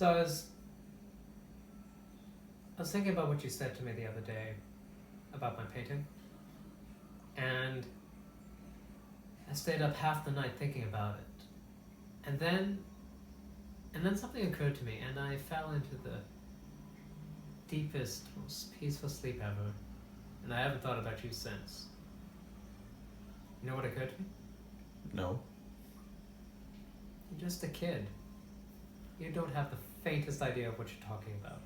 So I was thinking about what you said to me the other day about my painting, and I stayed up half the night thinking about it, and then something occurred to me, and I fell into the deepest, most peaceful sleep ever, and I haven't thought about you since. You know what occurred to me? No. You're just a kid. You don't have the faintest idea of what you're talking about.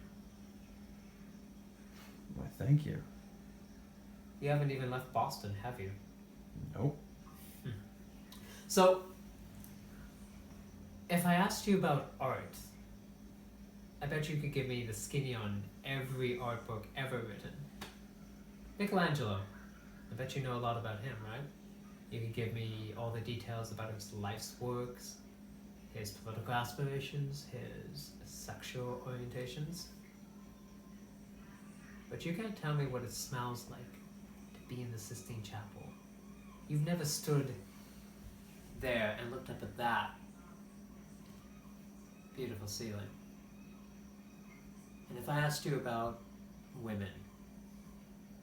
Why, thank you. You haven't even left Boston, have you? Nope. So, if I asked you about art, I bet you could give me the skinny on every art book ever written. Michelangelo, I bet you know a lot about him, right? You could give me all the details about his life's works, his political aspirations, his sexual orientations. But you can't tell me what it smells like to be in the Sistine Chapel. You've never stood there and looked up at that beautiful ceiling. And if I asked you about women,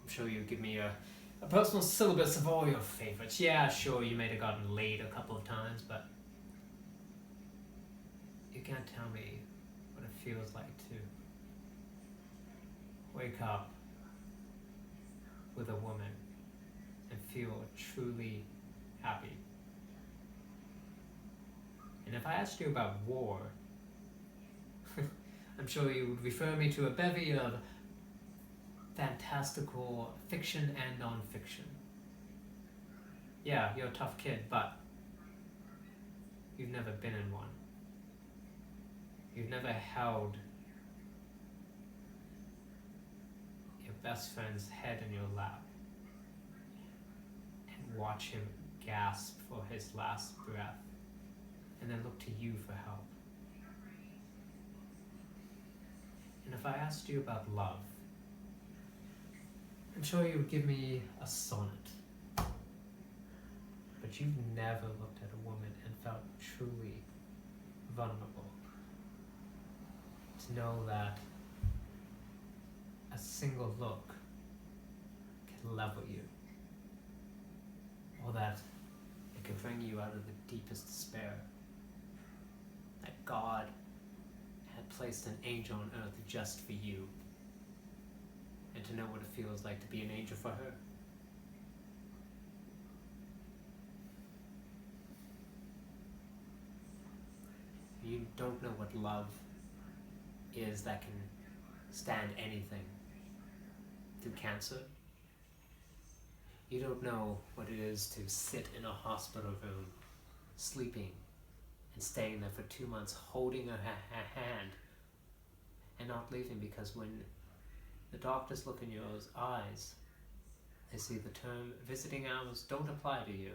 I'm sure you'd give me a personal syllabus of all your favorites. Yeah, sure, you may have gotten laid a couple of times, but you can't tell me what it feels like to wake up with a woman and feel truly happy. And if I asked you about war, I'm sure you would refer me to a bevy of fantastical fiction and non-fiction. Yeah, you're a tough kid, but you've never been in one. You've never held your best friend's head in your lap and watch him gasp for his last breath and then look to you for help. And if I asked you about love, I'm sure you would give me a sonnet. But you've never looked at a woman and felt truly vulnerable. To know that a single look can level you, or that it can bring you out of the deepest despair. That God had placed an angel on earth just for you, and to know what it feels like to be an angel for her. You don't know what love is that can stand anything through cancer. You don't know what it is to sit in a hospital room, sleeping, and staying there for 2 months, holding her hand, and not leaving, because when the doctors look in your eyes, they see the term visiting hours don't apply to you.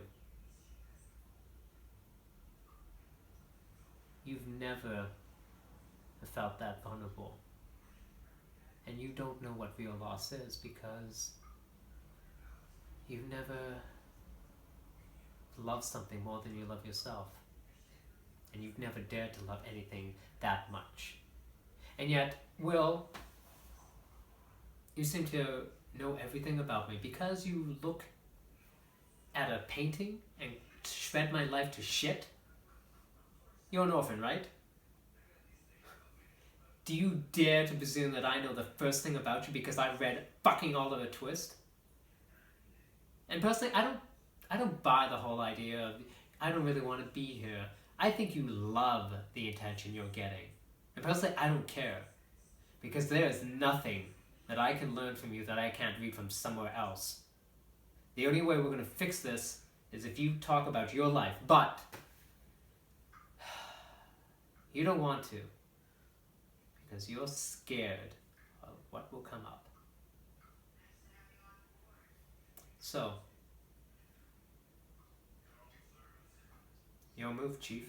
You've never felt that vulnerable. And you don't know what real loss is, because you've never loved something more than you love yourself. And you've never dared to love anything that much. And yet, Will, you seem to know everything about me because you look at a painting and shred my life to shit. You're an orphan, right? Do you dare to presume that I know the first thing about you because I read fucking Oliver Twist? And personally, I don't buy the whole idea of I don't really want to be here. I think you love the attention you're getting. And personally, I don't care. Because there is nothing that I can learn from you that I can't read from somewhere else. The only way we're going to fix this is if you talk about your life. But you don't want to. Because you're scared of what will come up. So, your move, Chief.